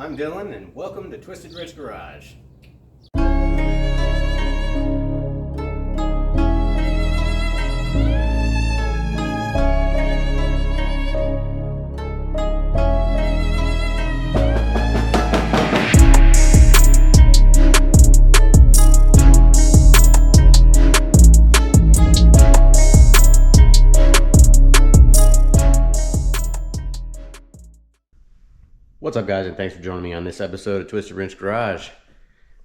I'm Dylan, and welcome to Twisted Wrench Garage. What's up, guys, and thanks for joining me on this episode of Twisted Wrench Garage.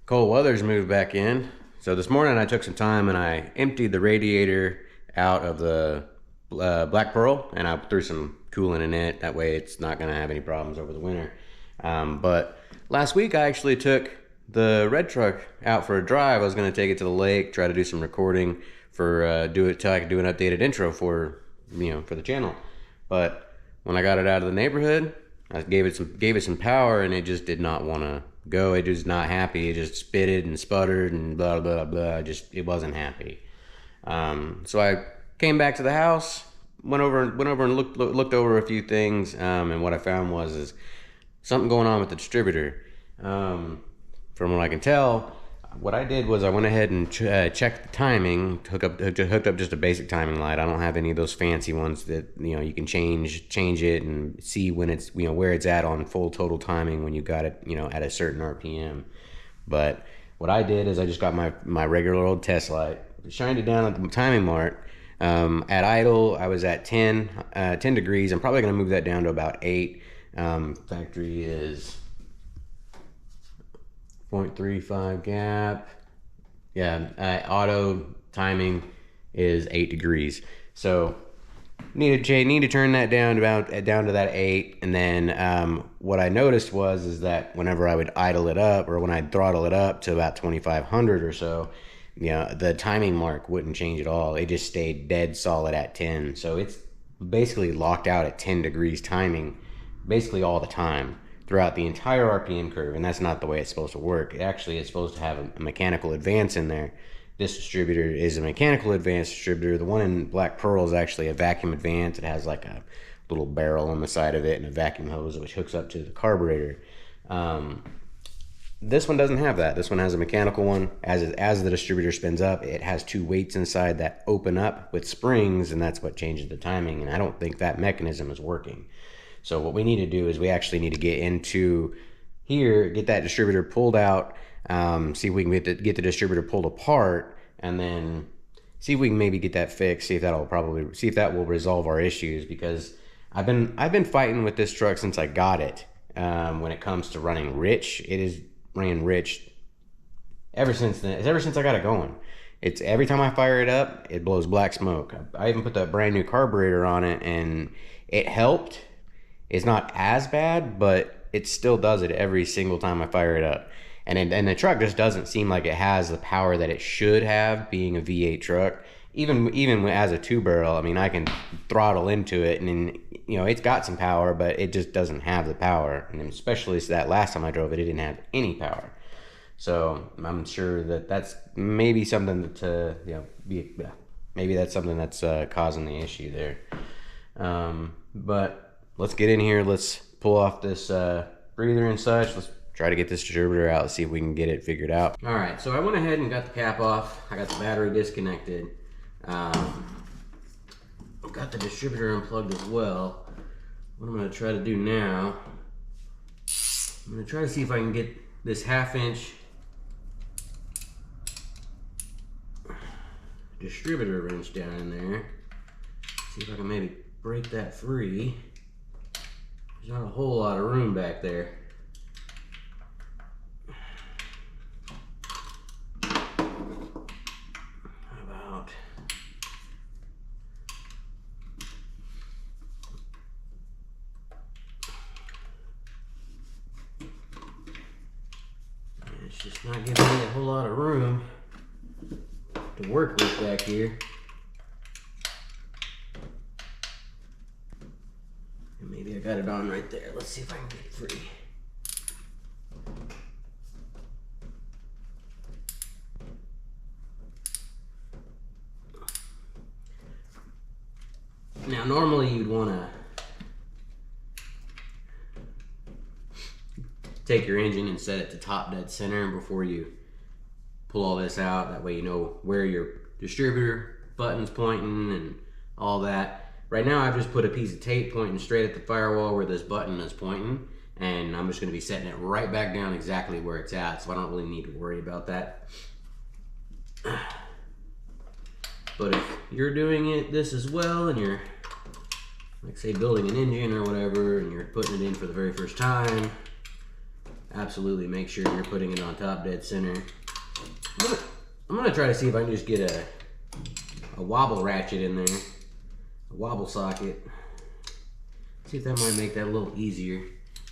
Cold weather's moved back in, so this morning I took some time and I emptied the radiator out of the Black Pearl, and I threw some coolant in it. That way it's not going to have any problems over the winter. But last week I actually took the red truck out for a drive. I was going to take it to the lake, try to do some recording for till I could do an updated intro for the channel. But when I got it out of the neighborhood, I gave it some power, and it just did not want to go. It was not happy. It just spitted and sputtered and blah blah blah. It wasn't happy. So I came back to the house, went over and looked over a few things, and what I found was something going on with the distributor. From what I can tell, what I did was I went ahead and checked the timing. Hooked up just a basic timing light. I don't have any of those fancy ones that you can change it and see when it's where it's at on full total timing when you got it at a certain RPM. But what I did is I just got my regular old test light, shined it down at the timing mark. At idle, I was at 10 degrees. I'm probably going to move that down to about 8. Factory is 0.35 gap. Auto timing is 8 degrees. So need to turn that down to that 8. And then what I noticed is that whenever I would idle it up, or when I'd throttle it up to about 2500 or so, the timing mark wouldn't change at all. It just stayed dead solid at 10. So it's basically locked out at 10 degrees timing basically all the time throughout the entire RPM curve, and that's not the way it's supposed to work. It actually is supposed to have a mechanical advance in there. This distributor is a mechanical advance distributor. The one in Black Pearl is actually a vacuum advance. It has like a little barrel on the side of it and a vacuum hose which hooks up to the carburetor. This one doesn't have that. This one has a mechanical one. As the distributor spins up, it has 2 weights inside that open up with springs, and that's what changes the timing, and I don't think that mechanism is working. So what we need to do is we actually need to get into here, get that distributor pulled out, see if we can get the distributor pulled apart, and then see if we can maybe get that fixed, see if that will resolve our issues, because I've been fighting with this truck since I got it. When it comes to running rich, it is ran rich ever since then. Ever since I got it going. It's every time I fire it up, it blows black smoke. I even put that brand new carburetor on it, and it helped. It's not as bad, but it still does it every single time I fire it up. And the truck just doesn't seem like it has the power that it should have, being a V8 truck. Even as a 2-barrel, I mean, I can throttle into it, and it's got some power, but it just doesn't have the power. And especially that last time I drove it, it didn't have any power. So I'm sure that's maybe something maybe that's something that's causing the issue there. But let's get in here. Let's pull off this breather and such. Let's try to get this distributor out. Let's see if we can get it figured out. All right, so I went ahead and got the cap off. I got the battery disconnected. Got the distributor unplugged as well. What I'm going to try to do now, I'm going to try to see if I can get this 1/2-inch distributor wrench down in there. See if I can maybe break that free. There's not a whole lot of room back there. How about it's just not giving me a whole lot of room to work with back here. Maybe I got it on right there. Let's see if I can get it free. Now, normally you'd want to take your engine and set it to top dead center before you pull all this out. That way you know where your distributor button's pointing and all that. Right now I've just put a piece of tape pointing straight at the firewall where this button is pointing, and I'm just going to be setting it right back down exactly where it's at, so I don't really need to worry about that. But if you're doing this as well, and you're, like say, building an engine or whatever, and you're putting it in for the very first time, absolutely make sure you're putting it on top dead center. I'm gonna try to see if I can just get a wobble ratchet in there, a wobble socket. See if that might make that a little easier,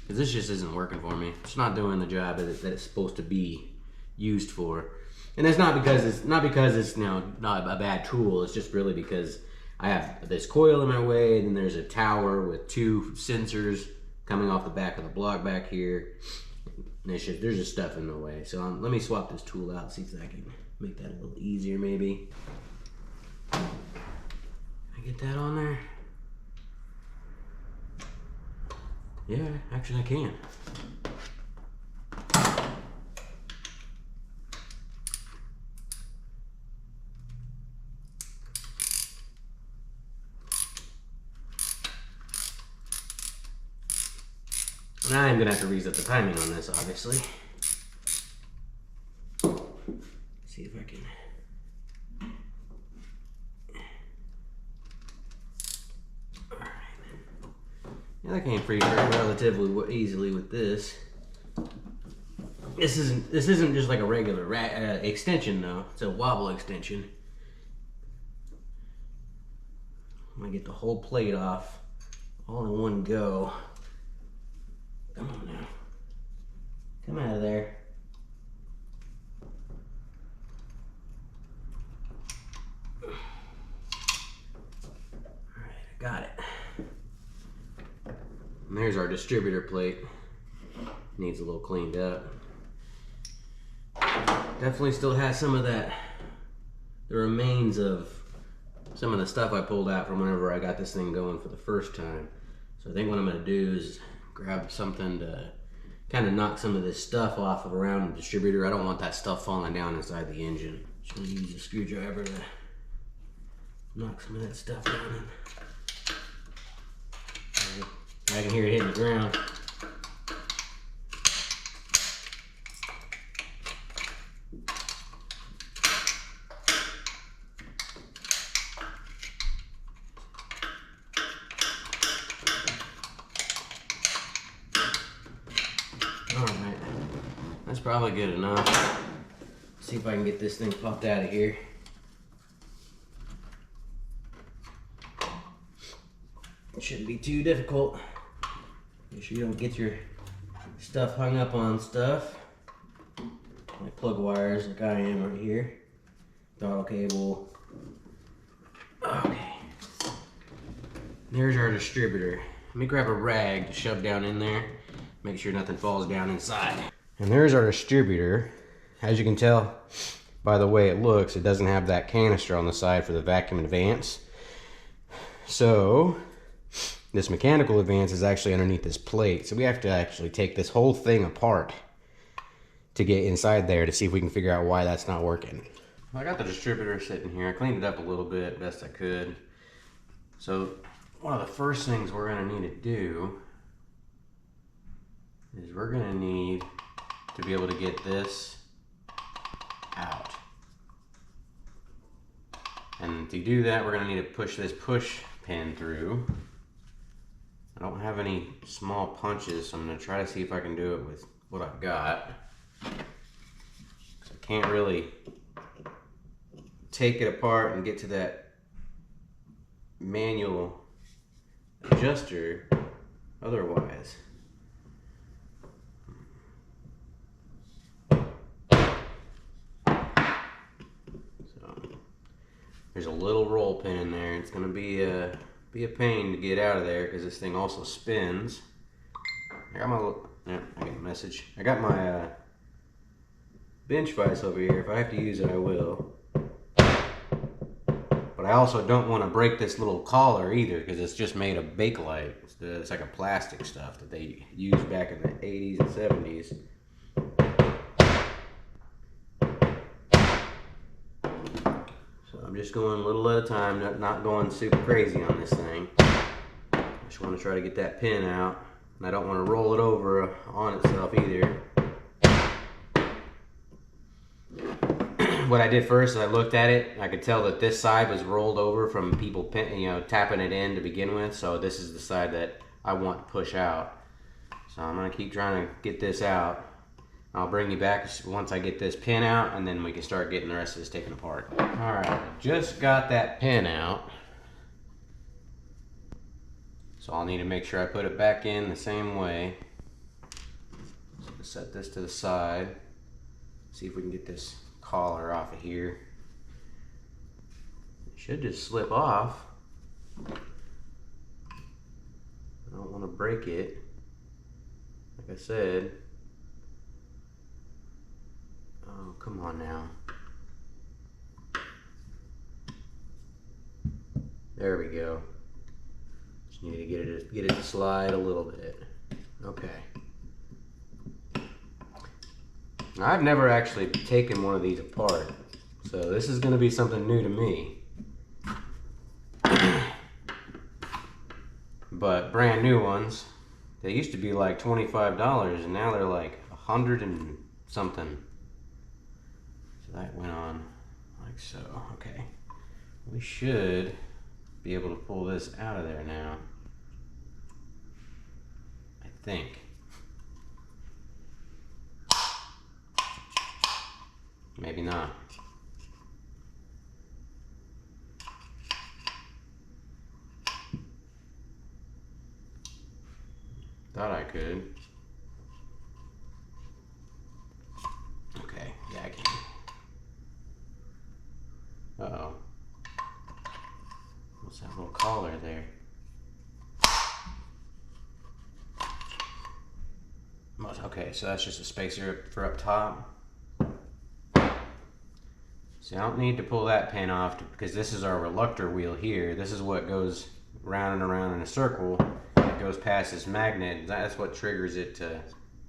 because this just isn't working for me. It's not doing the job that it's supposed to be used for. And that's not because it's you know, not a bad tool. It's just really because I have this coil in my way, and then there's a tower with 2 sensors coming off the back of the block back here. And there's just stuff in the way. So let me swap this tool out, see if I can make that a little easier maybe. Can I get that on there? Yeah, actually I can. And I'm gonna have to reset the timing on this, obviously. See if I can. Alright. Yeah, that came free relatively easily with this. This isn't just like a regular extension though. It's a wobble extension. I'm gonna get the whole plate off all in one go. Come on now. Come out of there. Alright, I got it. And there's our distributor plate. Needs a little cleaned up. Definitely still has some of the remains of some of the stuff I pulled out from whenever I got this thing going for the first time. So I think what I'm gonna do is grab something to kind of knock some of this stuff off of around the distributor. I don't want that stuff falling down inside the engine. Just gonna use a screwdriver to knock some of that stuff down. I can hear it hitting the ground. Alright, that's probably good enough. See if I can get this thing popped out of here. It shouldn't be too difficult. Make sure you don't get your stuff hung up on stuff. Like plug wires like I am right here. Throttle cable. Okay. There's our distributor. Let me grab a rag to shove down in there. Make sure nothing falls down inside. And there's our distributor. As you can tell by the way it looks, it doesn't have that canister on the side for the vacuum advance. So this mechanical advance is actually underneath this plate. So we have to actually take this whole thing apart to get inside there to see if we can figure out why that's not working. I got the distributor sitting here. I cleaned it up a little bit, best I could. So one of the first things we're gonna need to do is we're gonna need to be able to get this out. And to do that, we're gonna need to push this push pin through. I don't have any small punches, so I'm gonna try to see if I can do it with what I've got. I can't really take it apart and get to that manual adjuster otherwise. So there's a little roll pin in there. It's gonna be a pain to get out of there because this thing also spins. I got my I got a message. I got my bench vise over here. If I have to use it, I will. But I I also don't want to break this little collar either, because it's just made of Bakelite. It's like a plastic stuff that they used back in the 80s and 70s. So I'm just going a little at a time, not going super crazy on this thing. I just want to try to get that pin out, and I don't want to roll it over on itself either. What I did first is I looked at it. I could tell that this side was rolled over from people, tapping it in to begin with. So this is the side that I want to push out. So I'm gonna keep trying to get this out. I'll bring you back once I get this pin out, and then we can start getting the rest of this taken apart. All right, just got that pin out. So I'll need to make sure I put it back in the same way. So set this to the side. See if we can get this collar off of here. It should just slip off. I don't want to break it. Like I said. Oh, come on now. There we go. Just need to get it to slide a little bit. Okay. I've never actually taken one of these apart, so this is going to be something new to me. But brand new ones, they used to be like $25, and now they're like $100 and something. So that went on like so. Okay, we should be able to pull this out of there now, I think. Maybe not. Thought I could. Okay, yeah, I can. Uh-oh. What's that little collar there? Okay, so that's just a spacer for up top. See, I don't need to pull that pin off because this is our reluctor wheel here. This is what goes round and around in a circle. It goes past this magnet. That's what triggers it to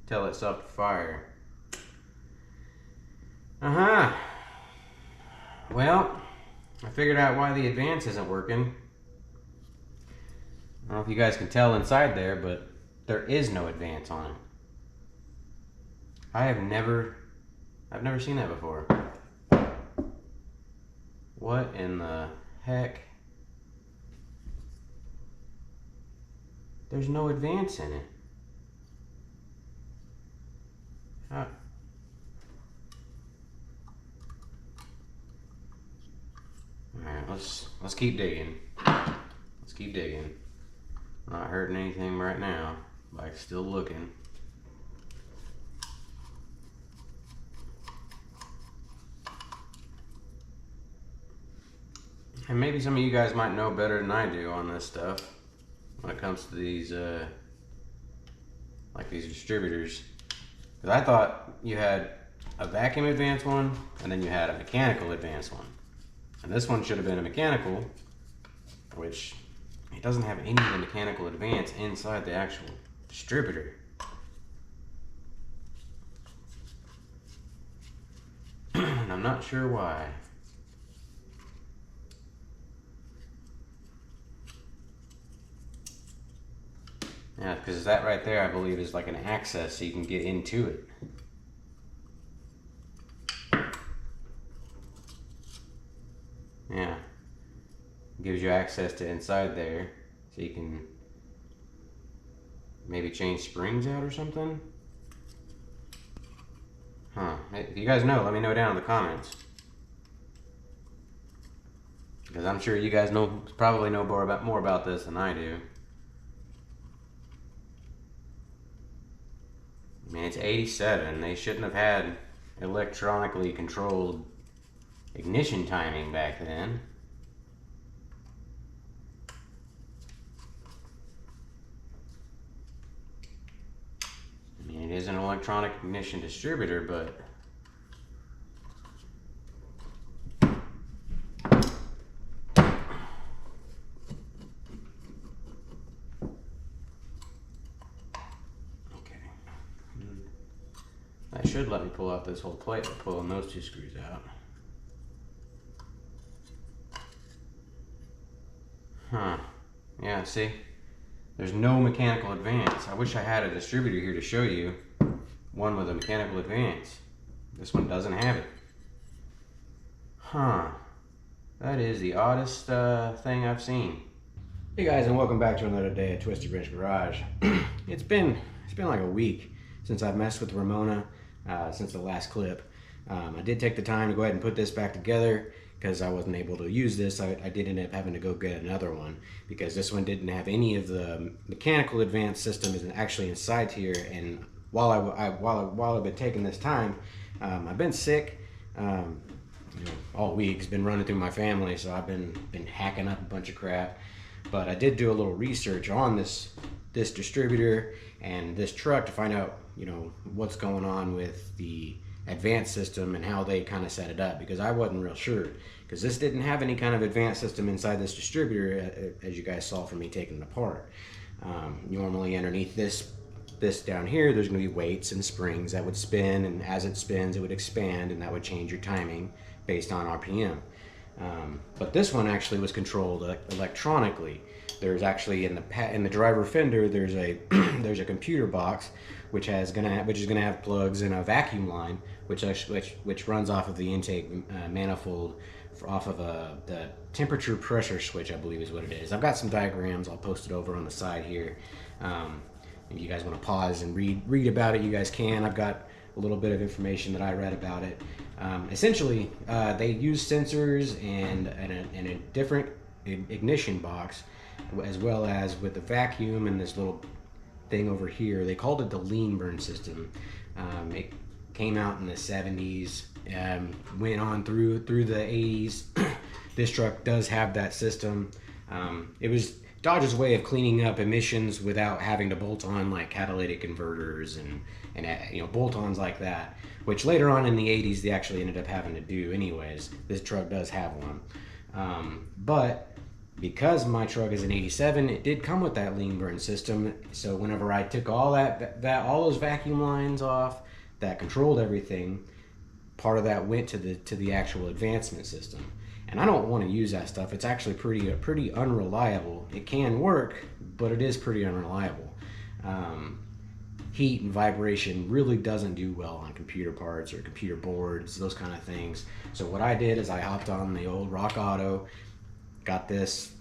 tell itself to fire. Well, I figured out why the advance isn't working. I don't know if you guys can tell inside there, but there is no advance on it. I've never seen that before. What in the heck? There's no advance in it. Huh. Alright, let's keep digging. Let's keep digging. Not hurting anything right now, but I'm still looking. And maybe some of you guys might know better than I do on this stuff when it comes to these, like these distributors. Because I thought you had a vacuum advance one, and then you had a mechanical advance one. And this one should have been a mechanical, which it doesn't have any of the mechanical advance inside the actual distributor. And I'm not sure why. Yeah, because that right there, I believe, is like an access so you can get into it. Yeah. Gives you access to inside there so you can maybe change springs out or something. Huh. If you guys know, let me know down in the comments. Because I'm sure you guys probably know more about this than I do. I mean, it's 87. They shouldn't have had electronically controlled ignition timing back then. I mean, it is an electronic ignition distributor, but That should let me pull out this whole plate by pulling those two screws out. Huh. Yeah, see? There's no mechanical advance. I wish I had a distributor here to show you one with a mechanical advance. This one doesn't have it. Huh. That is the oddest thing I've seen. Hey guys, and welcome back to another day at Twisted Wrench Garage. It's been like a week since I've messed with Ramona, since the last clip. I did take the time to go ahead and put this back together because I wasn't able to use this. I did end up having to go get another one because this one didn't have any of the mechanical advance system is actually inside here. And while I've been taking this time, I've been sick. All week. It's been running through my family, so I've been hacking up a bunch of crap. But I did do a little research on this distributor and this truck to find out, what's going on with the advanced system and how they kind of set it up, because I wasn't real sure, because this didn't have any kind of advanced system inside this distributor, as you guys saw from me taking it apart. Normally underneath this down here, there's going to be weights and springs that would spin, and as it spins, it would expand, and that would change your timing based on RPM. But this one actually was controlled electronically. There's actually in the driver fender, there's a there's a computer box which is gonna have plugs and a vacuum line which runs off of the intake manifold off of the temperature pressure switch, I believe is what it is. I've got some diagrams. I'll post it over on the side here. If you guys want to pause and read about it, you guys can. I've got a little bit of information that I read about it. Essentially, they use sensors and a different ignition box, as well as with the vacuum and this little thing over here. They called it the lean burn system. It came out in the 70s, went on through the 80s. This truck does have that system. It was Dodge's way of cleaning up emissions without having to bolt on like catalytic converters and bolt-ons like that, which later on in the 80s they actually ended up having to do anyways. This truck does have one, but because my truck is an 87, it did come with that lean burn system. So whenever I took all those vacuum lines off that controlled everything, part of that went to the actual advancement system. And I don't want to use that stuff. It's actually pretty unreliable. It can work, but it is pretty unreliable. Heat and vibration really doesn't do well on computer parts or computer boards, those kind of things. So what I did is I hopped on the old Rock Auto, got this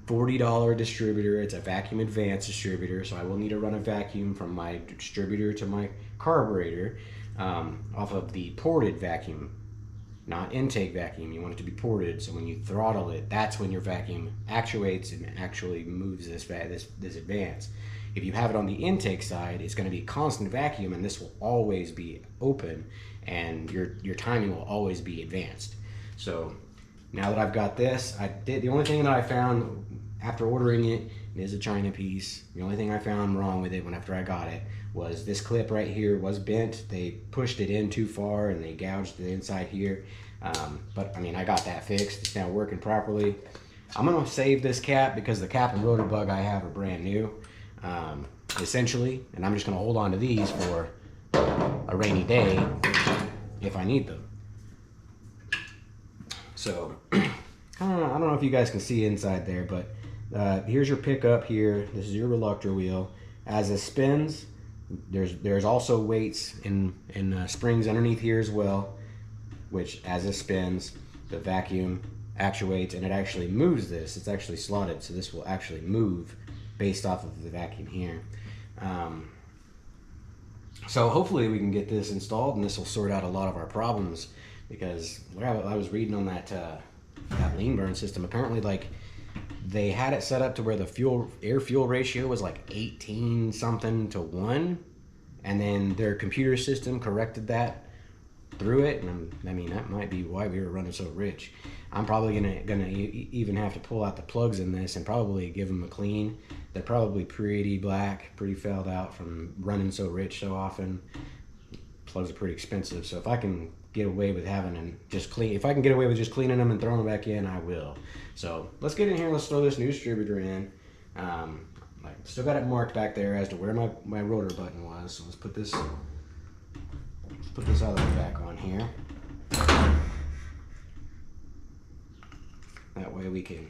$40 distributor. It's a vacuum advanced distributor, so I will need to run a vacuum from my distributor to my carburetor off of the ported vacuum. Not intake vacuum. You want it to be ported, so when you throttle it, that's when your vacuum actuates and actually moves this advance. If you have it on the intake side, it's going to be constant vacuum, and this will always be open, and your timing will always be advanced. So now that I've got this, the only thing that I found after ordering it is a China piece. The only thing I found wrong with it after I got it was this clip right here was bent. They pushed it in too far and they gouged the inside here. But I mean, I got that fixed. It's now working properly. I'm gonna save this cap because the cap and rotor bug I have are brand new, essentially, and I'm just gonna hold on to these for a rainy day if I need them. So I don't know if you guys can see inside there, but here's your pickup here. This is your reluctor wheel. As it spins, there's also weights and springs underneath here as well, which as it spins, the vacuum actuates and it actually moves this. It's actually slotted, so this will actually move based off of the vacuum here. So hopefully we can get this installed and this will sort out a lot of our problems, because I was reading on that lean burn system, apparently like they had it set up to where the air fuel ratio was like 18 something to 1, and then their computer system corrected that through it. And I mean, that might be why we were running so rich. I'm probably gonna even have to pull out the plugs in this and probably give them a clean. They're probably pretty black, pretty fouled out from running so rich so often. Plugs are pretty expensive, so if I can get away with if I can get away with just cleaning them and throwing them back in, I will. So let's get in here. Let's throw this new distributor in. Still got it marked back there as to where my rotor button was. So let's put this put this other one back on here. That way we can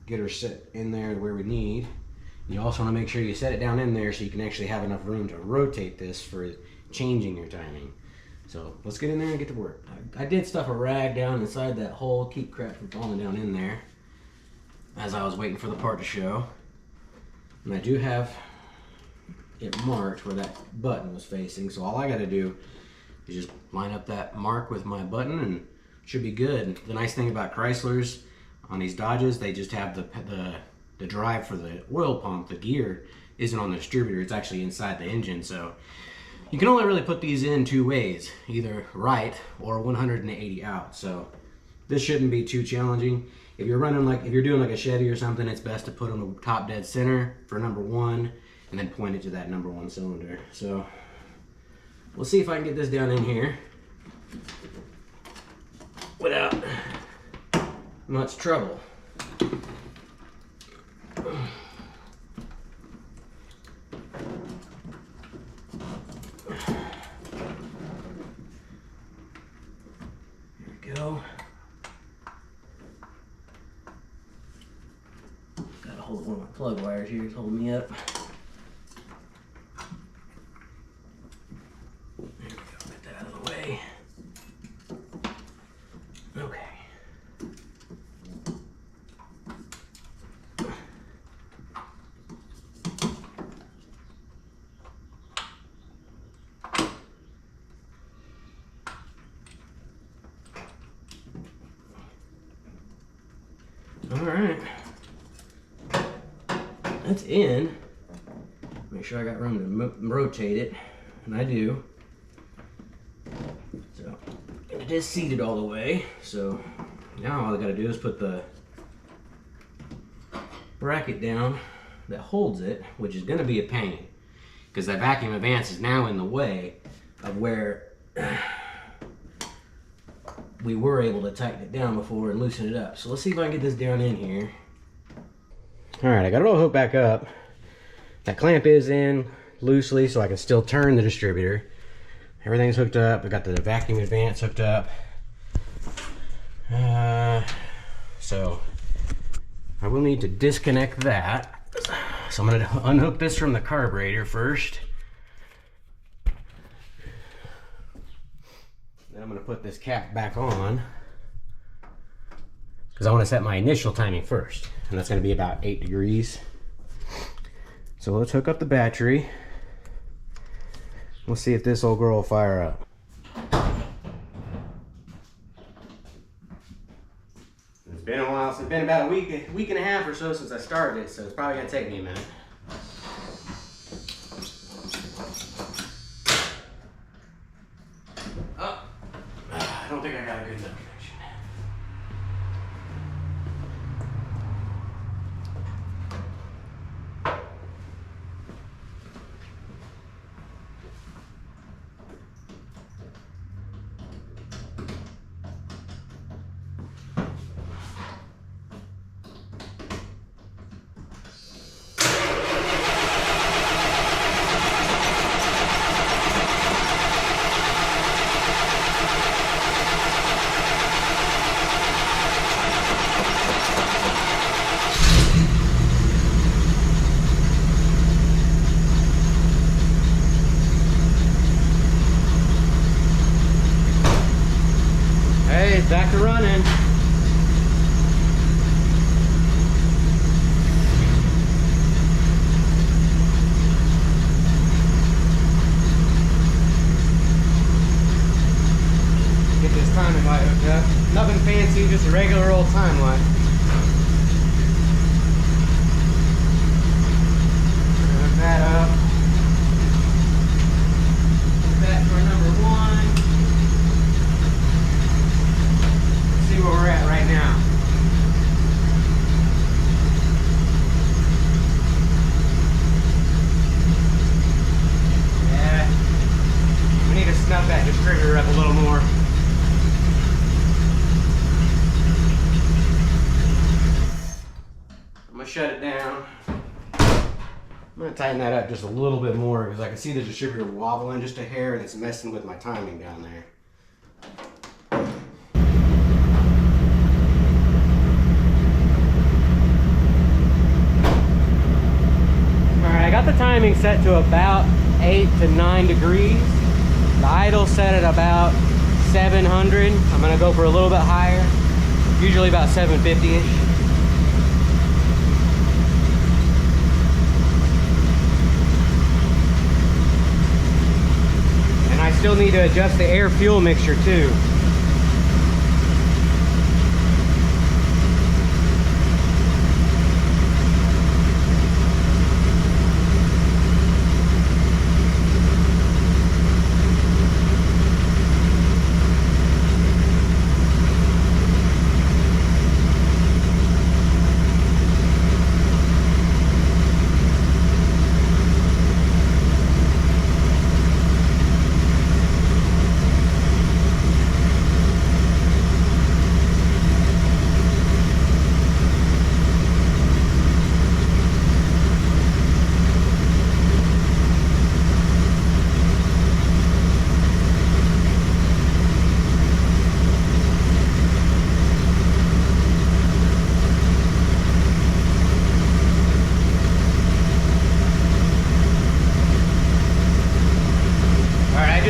get her set in there where we need. You also want to make sure you set it down in there so you can actually have enough room to rotate this for changing your timing. So let's get in there and get to work. I did stuff a rag down inside that hole, keep crap from falling down in there as I was waiting for the part to show. And I do have it marked where that button was facing, so all I got to do is just line up that mark with my button and it should be good. The nice thing about Chryslers on these Dodges, they just have the drive for the oil pump, the gear isn't on the distributor, it's actually inside the engine. So you can only really put these in two ways, either right or 180 out. So this shouldn't be too challenging. If you're running if you're doing like a Chevy or something, it's best to put on the top dead center for number one and then point it to that number one cylinder. So we'll see if I can get this down in here without much trouble. Here we go. Gotta hold one of my plug wires here to hold me up. There we go, get that out of the way. Okay. Alright, that's in. Make sure I got room to rotate it, and I do. So, and it is seated all the way, so now all I gotta do is put the bracket down that holds it, which is gonna be a pain, because that vacuum advance is now in the way of where we were able to tighten it down before and loosen it up. So let's see if I can get this down in here. All right, I got it all hooked back up. That clamp is in loosely so I can still turn the distributor. Everything's hooked up. I got the vacuum advance hooked up. So I will need to disconnect that. So I'm gonna unhook this from the carburetor first. Then I'm going to put this cap back on because I want to set my initial timing first, and that's going to be about 8 degrees. So let's hook up the battery. We'll see if this old girl will fire up. It's been a while. It's been about a week and a half or so since I started it, so it's probably going to take me a minute. I don't think I got a good enough connection. Back to running. Get this timing light hooked up. Nothing fancy, just a regular old time light. Hook that up. Put that for number one. See where we're at right now. Yeah, we need to snug that distributor up a little more. I'm gonna shut it down. I'm gonna gonna tighten that up just a little bit more because I can see the distributor wobbling just a hair and it's messing with my timing down there. Alright, I got the timing set to about 8 to 9 degrees. The idle set at about 700. I'm gonna go for a little bit higher, usually about 750-ish. I still need to adjust the air fuel mixture too.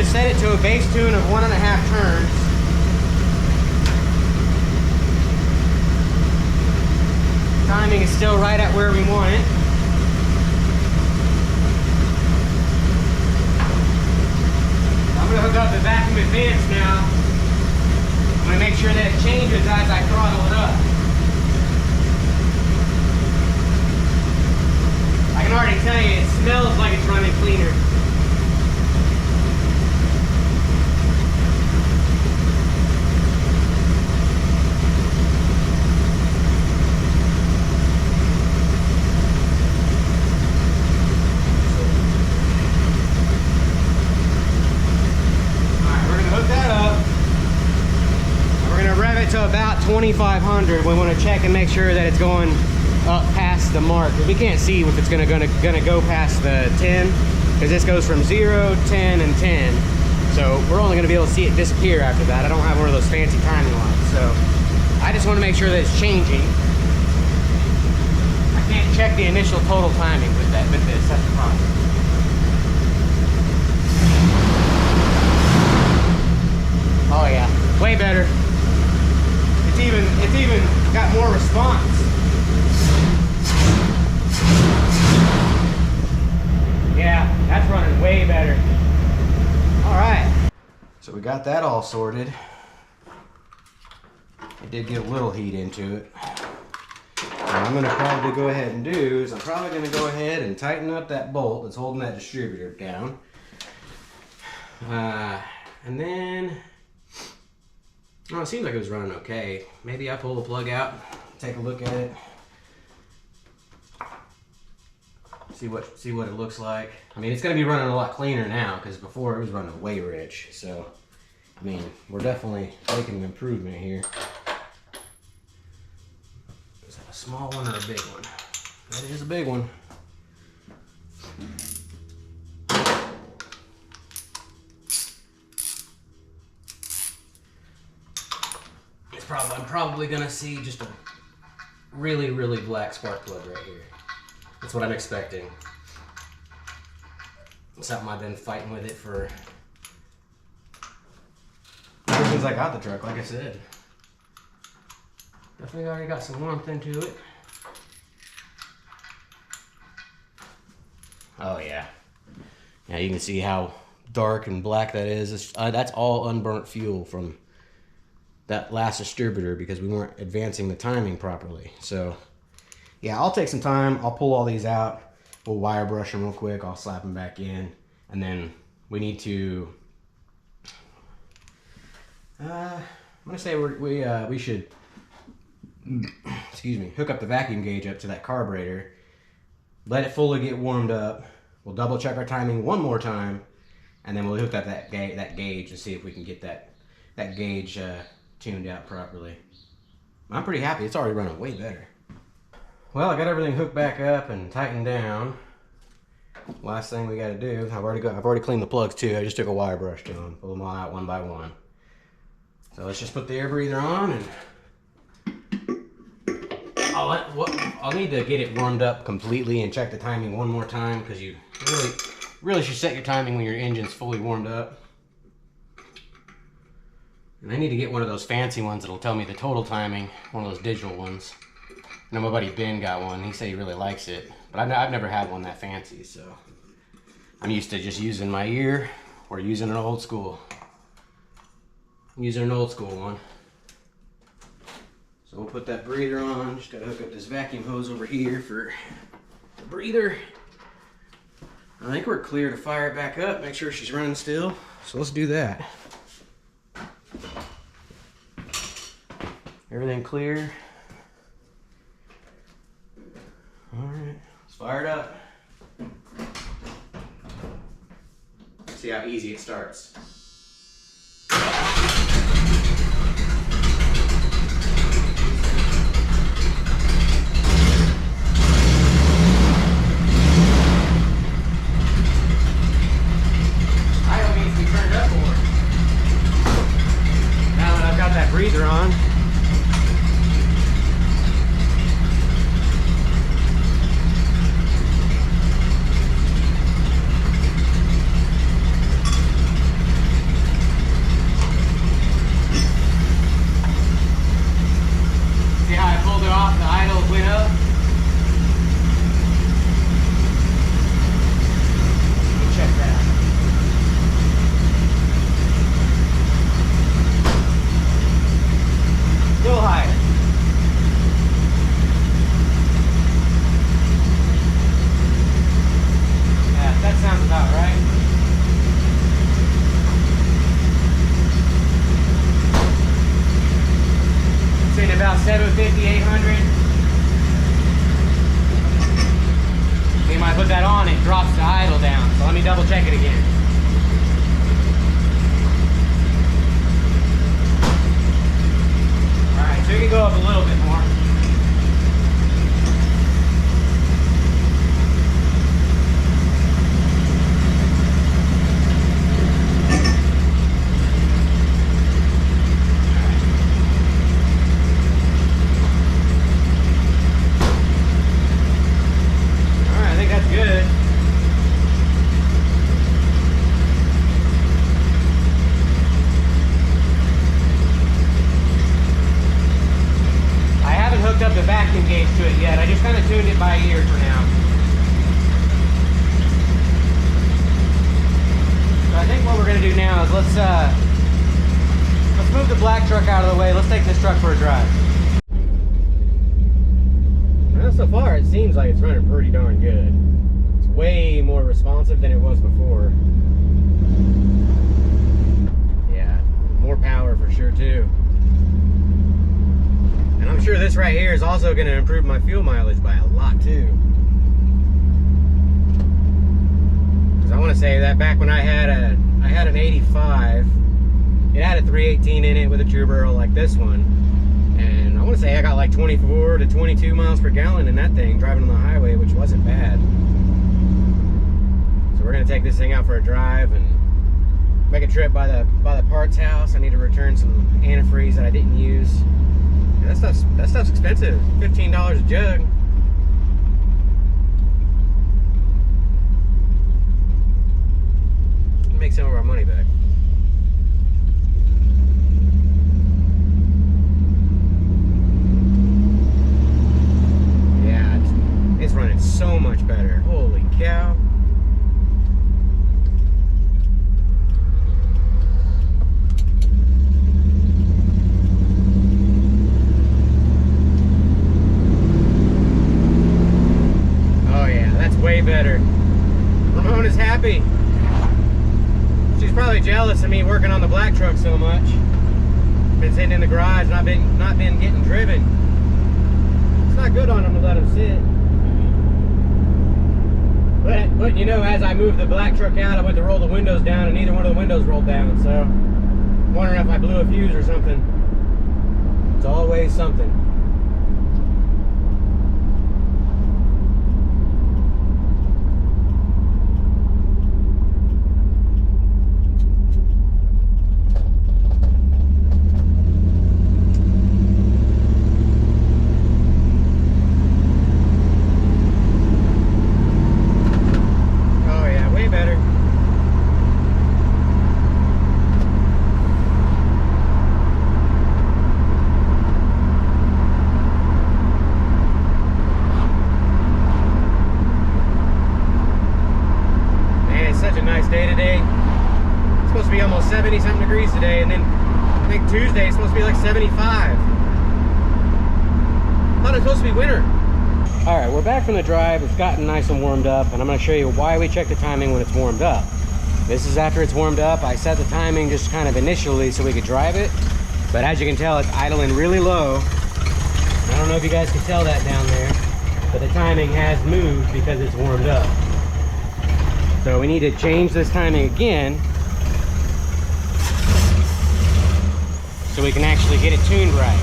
Set it to a base tune of 1.5 turns. Timing is still right at where we want it. I'm going to hook up the vacuum advance now. I'm going to make sure that it changes as I throttle it up. I can already tell you it smells like it's running cleaner. To about 2,500. We want to check and make sure that it's going up past the mark. We can't see if it's gonna go past the 10 because this goes from 0, 10, and 10. So we're only gonna be able to see it disappear after that. I don't have one of those fancy timing lights, so I just want to make sure that it's changing. I can't check the initial total timing with this. That's the problem. Oh yeah, way better. It's even got more response. Yeah, that's running way better. All right. So we got that all sorted. It did get a little heat into it. What I'm gonna probably go ahead and do is I'm probably gonna go ahead and tighten up that bolt that's holding that distributor down. And then, oh, it seems like it was running okay. Maybe I pull the plug out, take a look at it, see what it looks like. I mean, it's going to be running a lot cleaner now because before it was running way rich. So, I mean, we're definitely making an improvement here. Is that a small one or a big one? That is a big one. I'm probably gonna see just a really, really black spark plug right here. That's what I'm expecting. Something I've been fighting with it for ever since I got the truck, like I said. Definitely already got some warmth into it. Oh yeah. Yeah, you can see how dark and black that is. That's all unburnt fuel from that last distributor because we weren't advancing the timing properly. So yeah, I'll take some time. I'll pull all these out. We'll wire brush them real quick. I'll slap them back in. And then we need to, I'm gonna say we should, excuse me, hook up the vacuum gauge up to that carburetor. Let it fully get warmed up. We'll double check our timing one more time. And then we'll hook up that gauge and see if we can get that gauge tuned out properly. I'm pretty happy. It's already running way better. Well, I got everything hooked back up and tightened down. last thing we got to do, I've already cleaned the plugs too. I just took a wire brush to them, pull them all out one by one. So let's just put the air breather on, and I'll need to get it warmed up completely and check the timing one more time, because you really should set your timing when your engine's fully warmed up. And I need to get one of those fancy ones that'll tell me the total timing, one of those digital ones. I know my buddy Ben got one. He said he really likes it, but I've never had one that fancy, so I'm used to just using my ear or using an old school. I'm using an old school one. So we'll put that breather on. Just gotta hook up this vacuum hose over here for the breather. I think we're clear to fire it back up, make sure she's running still. So let's do that. Everything clear. Alright, let's fire it up. See how easy it starts. Idle needs to be turned up more. Now that I've got that breather on, about 750, 800. When I put that on, it drops the idle down. So let me double check it again. Alright, so you can go up a little bit more. Up the vacuum gauge to it yet. I just kind of tuned it by ear for now. So I think what we're going to do now is let's move the black truck out of the way. Let's take this truck for a drive. Well, so far it seems like it's running pretty darn good. It's way more responsive than it was before. Yeah, more power for sure too. And I'm sure this right here is also going to improve my fuel mileage by a lot too. Because I want to say that back when I had an 85, it had a 318 in it with a true barrel like this one. And I want to say I got like 24 to 22 miles per gallon in that thing driving on the highway, which wasn't bad. So we're going to take this thing out for a drive and make a trip by the parts house. I need to return some antifreeze that I didn't use. That stuff's expensive. $15 a jug. Make some of our money back. Yeah, it's running so much better. Holy cow. Way better. Ramona's happy. She's probably jealous of me working on the black truck so much. Been sitting in the garage, not been getting driven. It's not good on them to let them sit. But you know, as I moved the black truck out, I went to roll the windows down, and neither one of the windows rolled down. So, I'm wondering if I blew a fuse or something. It's always something. nice day today. It's supposed to be almost 70-something degrees today, and then I think Tuesday it's supposed to be like 75. I thought it was supposed to be winter. All right, we're back from the drive. It's gotten nice and warmed up, and I'm going to show you why we check the timing when it's warmed up. This is after it's warmed up. I set the timing just kind of initially so we could drive it, but as you can tell, it's idling really low. I don't know if you guys can tell that down there, but the timing has moved because it's warmed up. So we need to change this timing again so we can actually get it tuned right.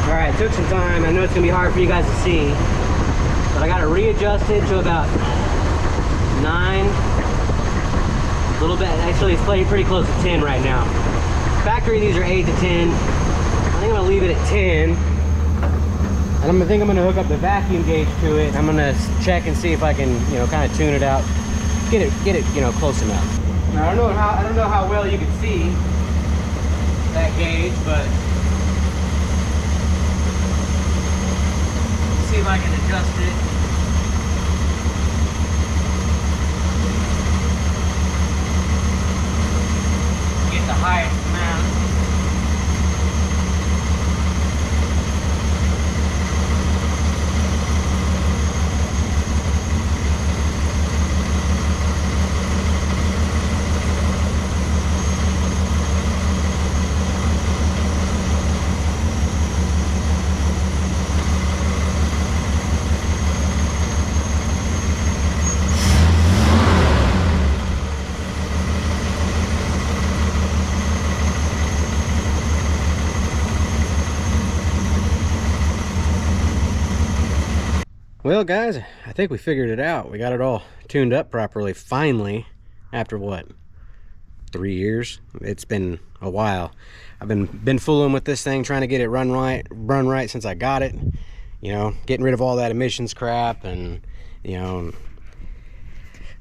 All right, it took some time. I know it's gonna be hard for you guys to see, but I got it readjusted to about 9. A little bit, actually it's playing pretty close to 10 right now. Factory, these are 8 to 10. I think I'm gonna leave it at 10. And I think I'm gonna hook up the vacuum gauge to it. I'm gonna check and see if I can, you know, kind of tune it out, get it, you know, close enough. Now, I don't know how well you can see that gauge, but see if I can adjust it. Get the highest amount. Well, guys, I think we figured it out. We got it all tuned up properly, finally, after what, 3 years? It's been a while. I've been fooling with this thing, trying to get it run right since I got it. You know, getting rid of all that emissions crap, and you know,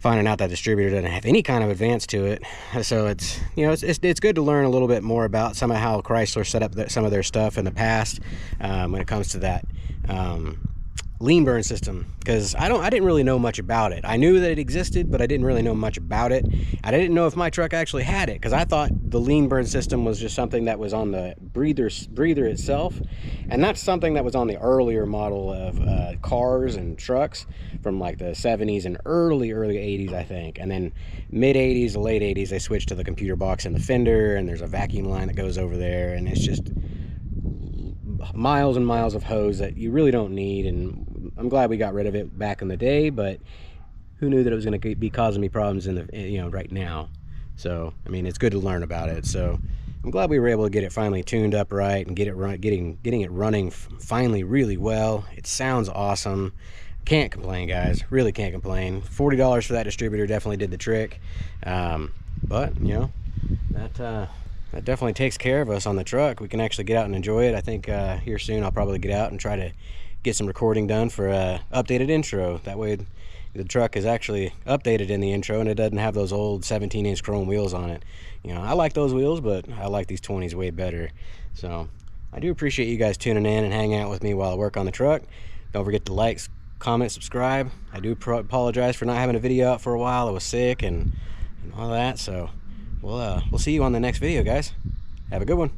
finding out that distributor doesn't have any kind of advance to it. So it's, you know, it's good to learn a little bit more about some of how Chrysler set up some of their stuff in the past when it comes to that. Lean burn system, because I didn't really know much about it. I knew that it existed, but I didn't really know much about it. I didn't know if my truck actually had it, because I thought the lean burn system was just something that was on the breather itself, and that's something that was on the earlier model of cars and trucks from like the 70s and early 80s, I think. And then mid 80s to late 80s, they switched to the computer box in the fender, and there's a vacuum line that goes over there, and it's just miles and miles of hose that you really don't need. And I'm glad we got rid of it back in the day, but who knew that it was going to be causing me problems in the, you know, right now. So I mean, it's good to learn about it. So I'm glad we were able to get it finally tuned up right and getting it running finally really well. It sounds awesome. Can't complain, guys. Really can't complain. $40 for that distributor definitely did the trick. But you know, that definitely takes care of us on the truck. We can actually get out and enjoy it. I think here soon I'll probably get out and try to get some recording done for a updated intro. That way the truck is actually updated in the intro and it doesn't have those old 17-inch chrome wheels on it. You know, I like those wheels, but I like these 20s way better. So I do appreciate you guys tuning in and hanging out with me while I work on the truck. Don't forget to like, comment, subscribe. I do apologize for not having a video out for a while. I was sick and all that. So we'll see you on the next video, guys. Have a good one.